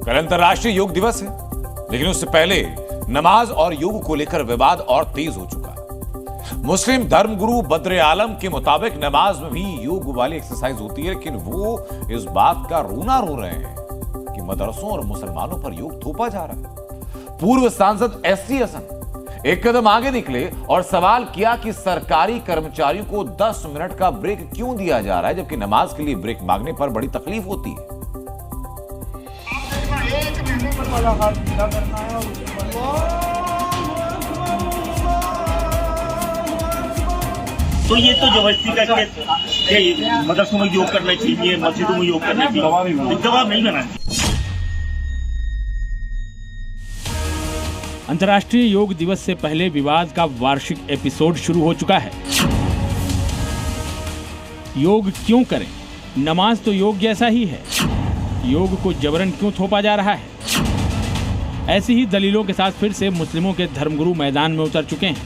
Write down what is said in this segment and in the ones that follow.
कल अंतर्राष्ट्रीय योग दिवस है, लेकिन उससे पहले नमाज और योग को लेकर विवाद और तेज हो चुका है। मुस्लिम धर्मगुरु बद्र आलम के मुताबिक नमाज में भी योग वाली एक्सरसाइज होती है, लेकिन वो इस बात का रोना रो रहे हैं कि मदरसों और मुसलमानों पर योग थोपा जा रहा है। पूर्व सांसद एसटी हसन एक कदम आगे निकले और सवाल किया कि सरकारी कर्मचारियों को 10 मिनट का ब्रेक क्यों दिया जा रहा है, जबकि नमाज के लिए ब्रेक मांगने पर बड़ी तकलीफ होती है। एक महीने पर वाला हाथ सीधा करना है। तो ये तो जबरदस्ती का मदरसों में योग करना चाहिए, मस्जिदों में योग करना चाहिए, दबाव नहीं बनाना। अंतर्राष्ट्रीय योग दिवस से पहले विवाद का वार्षिक एपिसोड शुरू हो चुका है। योग क्यों करें? नमाज तो योग जैसा ही है। योग को जबरन क्यों थोपा जा रहा है? ऐसी ही दलीलों के साथ फिर से मुस्लिमों के धर्मगुरु मैदान में उतर चुके हैं।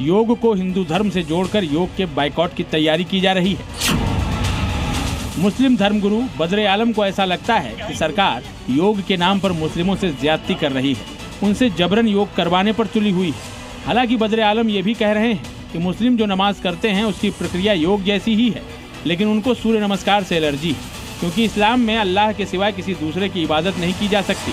योग को हिंदू धर्म से जोड़कर योग के बाइकआउट की तैयारी की जा रही है। मुस्लिम धर्मगुरु बद्र आलम को ऐसा लगता है कि सरकार योग के नाम पर मुस्लिमों से ज्यादती कर रही है, उनसे जबरन योग करवाने पर तुली हुई है। हालांकि बद्र आलम ये भी कह रहे हैं कि मुस्लिम जो नमाज करते हैं उसकी प्रक्रिया योग जैसी ही है, लेकिन उनको सूर्य नमस्कार से एलर्जी है, क्योंकि इस्लाम में अल्लाह के सिवाय किसी दूसरे की इबादत नहीं की जा सकती।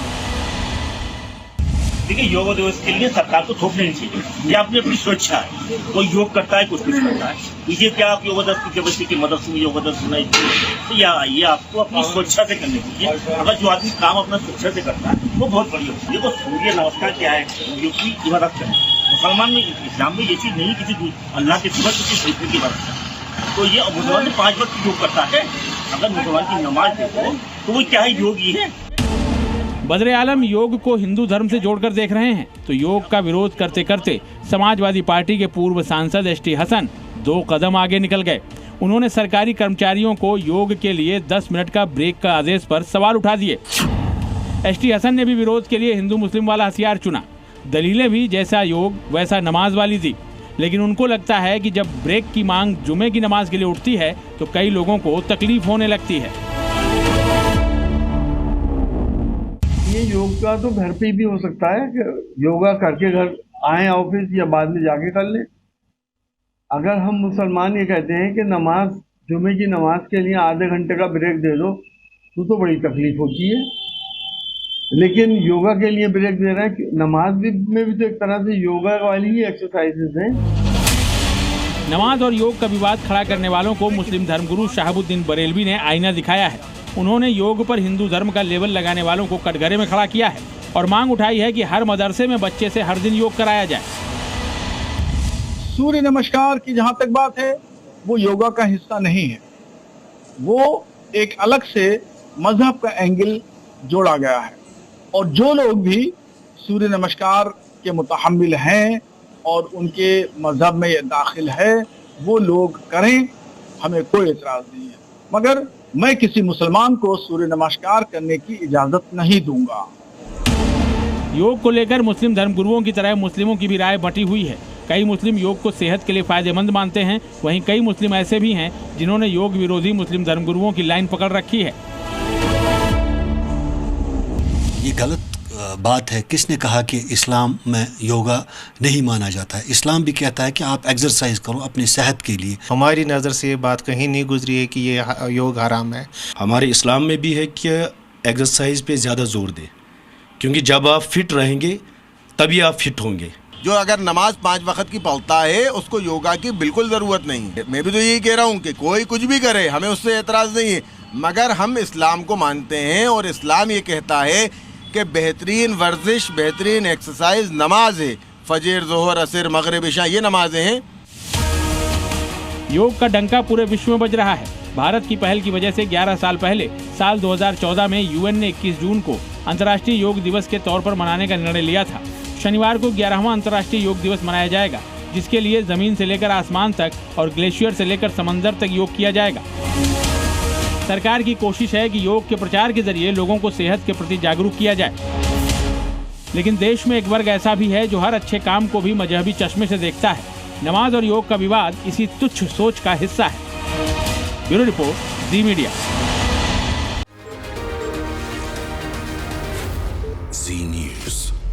देखिए, योग दिवस के लिए सरकार को थोप नहीं चाहिए, ये अपनी अपनी स्वेच्छा है। कोई योग करता है, कुछ करता है। ये क्या आप योग दिवस की जबरदस्ती के मदद से योग दिवस सुनाई, तो ये आपको अपनी स्वेच्छा से करनी चाहिए। अगर जो आदमी काम अपना स्वेच्छा से करता है वो बहुत बढ़िया होता है। देखो, सूर्य नमस्कार क्या है? योग की इबादत करें। मुसलमान में, इस्लाम में ये चीज नहीं, किसी अल्लाह के सिवा किसी दूसरे की इबादत करें। तो ये मुसलमान 5 वक्त योग करता है। अगर मुसलमान की नमाज देखो तो वो क्या है? योग ही है। बद्र आलम योग को हिंदू धर्म से जोड़कर देख रहे हैं, तो योग का विरोध करते करते समाजवादी पार्टी के पूर्व सांसद एसटी हसन 2 कदम आगे निकल गए। उन्होंने सरकारी कर्मचारियों को योग के लिए 10 मिनट का ब्रेक का आदेश पर सवाल उठा दिए। एसटी हसन ने भी विरोध के लिए हिंदू मुस्लिम वाला हथियार चुना। दलीलें भी जैसा योग वैसा नमाज वाली दी, लेकिन उनको लगता है कि जब ब्रेक की मांग जुमे की नमाज के लिए उठती है तो कई लोगों को तकलीफ होने लगती है। ये योग का तो घर पे भी हो सकता है कि योगा करके घर आए ऑफिस या बाद में जाके कर लें। अगर हम मुसलमान ये कहते हैं कि नमाज, जुमे की नमाज के लिए आधे घंटे का ब्रेक दे दो, तो बड़ी तकलीफ होती है। लेकिन योगा के लिए ब्रेक दे रहे हैं, नमाज में भी तो एक तरह से योगा वाली ही एक्सरसाइजेज हैं। नमाज और योग का विवाद खड़ा करने वालों को मुस्लिम धर्मगुरु शहाबुद्दीन बरेलवी ने आईना दिखाया है। उन्होंने योग पर हिंदू धर्म का लेबल लगाने वालों को कटघरे में खड़ा किया है और मांग उठाई है कि हर मदरसे में बच्चे से हर दिन योग कराया जाए। सूर्य नमस्कार की जहाँ तक बात है, वो योगा का हिस्सा नहीं है। वो एक अलग से मजहब का एंगल जोड़ा गया है, और जो लोग भी सूर्य नमस्कार के मुतहम्मिल हैं और उनके मजहब में ये दाखिल है, वो लोग करें, हमें कोई एतराज नहीं है। मगर मैं किसी मुसलमान को सूर्य नमस्कार करने की इजाजत नहीं दूंगा। योग को लेकर मुस्लिम धर्मगुरुओं की तरह मुस्लिमों की भी राय बटी हुई है। कई मुस्लिम योग को सेहत के लिए फायदेमंद मानते हैं, वहीं कई मुस्लिम ऐसे भी हैं जिन्होंने योग विरोधी मुस्लिम धर्मगुरुओं की लाइन पकड़ रखी है। ये गलत बात है। किसने कहा कि इस्लाम में योगा नहीं माना जाता है? इस्लाम भी कहता है कि आप एक्सरसाइज करो अपनी सेहत के लिए। हमारी नज़र से ये बात कहीं नहीं गुजरी है कि ये योग हराम है। हमारे इस्लाम में भी है कि एक्सरसाइज पे ज़्यादा जोर दें, क्योंकि जब आप फिट रहेंगे तभी आप फिट होंगे। जो अगर नमाज 5 वक्त की पढ़ता है उसको योगा की बिल्कुल ज़रूरत नहीं है। मैं भी तो यही कह रहा हूँ कि कोई कुछ भी करे, हमें उससे एतराज़ नहीं है, मगर हम इस्लाम को मानते हैं और इस्लाम ये कहता है कि बेहतरीन वर्जिश, बेहतरीन एक्सरसाइज नमाज है। फजर, ज़ोहर, असर, मगरिब, इशा, ये नमाजें हैं। योग का डंका पूरे विश्व में बज रहा है। भारत की पहल की वजह से 11 साल पहले साल 2014 में यूएन ने 21 जून को अंतर्राष्ट्रीय योग दिवस के तौर पर मनाने का निर्णय लिया था। शनिवार को 11वां अंतर्राष्ट्रीय योग दिवस मनाया जाएगा, जिसके लिए जमीन से लेकर आसमान तक और ग्लेशियर से लेकर समंदर तक योग किया जाएगा। सरकार की कोशिश है कि योग के प्रचार के जरिए लोगों को सेहत के प्रति जागरूक किया जाए। लेकिन देश में एक वर्ग ऐसा भी है जो हर अच्छे काम को भी मजहबी चश्मे से देखता है। नमाज और योग का विवाद इसी तुच्छ सोच का हिस्सा है। ब्यूरो रिपोर्ट, जी मीडिया। जी न्यूज़।